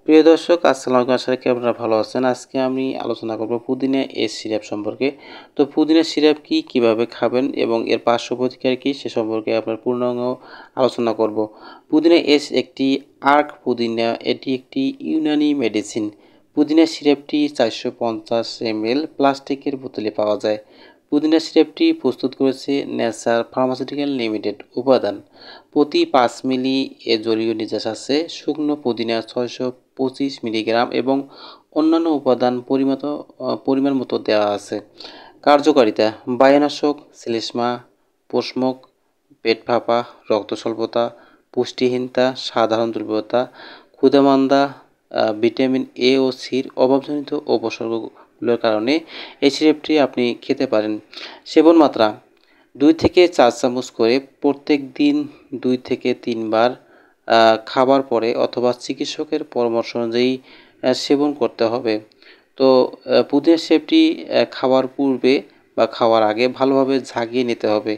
প্রিয় দর্শক, আসসালামু আলাইকুম। আশা করি আপনারা ভালো আছেন। আজকে আমি আলোচনা করব পুদিনা এর সিরাপ সম্পর্কে। তো পুদিনা সিরাপ কি, কিভাবে খাবেন এবং এর পার্শ্ব প্রতিক্রিয়া কি সে সম্পর্কে আপনার পূর্ণাঙ্গ আলোচনা করব। পুদিনা এস একটি আর্ক পুদিনা, এটি একটি ইউনানি মেডিসিন। পুদিনা সিরাপটি 450 ml প্লাস্টিকের বোতলে পাওয়া যায়। পুদিনা সিরাপটি প্রস্তুত করেছে নেচার ফার্মাসিউটিক্যাল লিমিটেড। উপাদান: প্রতি 5 মিলি এ জলীয় নির্যাস আছে, শুকনো পুদিনা 625 মিলিগ্রাম এবং অন্যান্য উপাদান পরিমাণ মতো দেওয়া আছে। কার্যকারিতা: বায়ুনাশক, শ্লেষ্মা, পোষমুখ, পেট ফাঁপা, রক্ত স্বল্পতা, পুষ্টিহীনতা, সাধারণ দুর্বলতা, ক্ষুধামন্দা, ভিটামিন এ ও সির অভাবজনিত উপসর্গগুলোর কারণে এই সিরাপটি আপনি খেতে পারেন। সেবন মাত্রা: 2 থেকে 4 চামচ করে প্রত্যেক দিন 2 থেকে 3 বার খাবার পরে অথবা চিকিৎসকের পরামর্শ অনুযায়ী সেবন করতে হবে। তো পুদিনা সিরাপটি খাওয়ার পূর্বে বা খাওয়ার আগে ভালোভাবে ঝাঁকিয়ে নিতে হবে।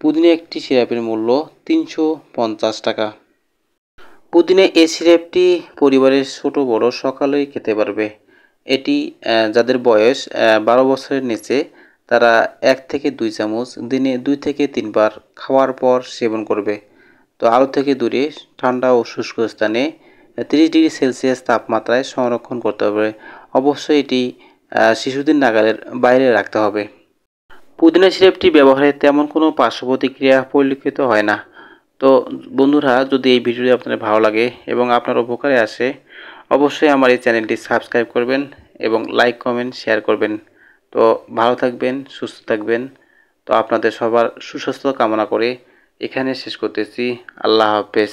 পুদিনা একটি সিরাপের মূল্য 350 টাকা। পুদিনা এই সিরাপটি পরিবারের ছোট বড় সকলেই খেতে পারবে। এটি যাদের বয়স 12 বছরের নিচে তারা 1 থেকে 2 চামচ দিনে 2 থেকে 3 বার খাওয়ার পর সেবন করবে। তো আলো থেকে দূরে ঠান্ডা ও শুষ্ক স্থানে 30 ডিগ্রি সেলসিয়াস তাপমাত্রায় সংরক্ষণ করতে হবে। অবশ্যই এটি শিশুদের নাগালের বাইরে রাখতে হবে। পুদিনা সিরাপটি ব্যবহারে তেমন কোনো পার্শ্ব প্রতিক্রিয়া পরিলক্ষিত হয় না। তো বন্ধুরা, যদি এই ভিডিওটি আপনাদের ভালো লাগে এবং আপনার উপকারে আসে, অবশ্যই আমার এই চ্যানেলটি সাবস্ক্রাইব করবেন এবং লাইক, কমেন্ট, শেয়ার করবেন। তো ভালো থাকবেন, সুস্থ থাকবেন। তো আপনাদের সবার সুস্বাস্থ্য কামনা করে এখানে শেষ করতেছি। আল্লাহ হাফেজ।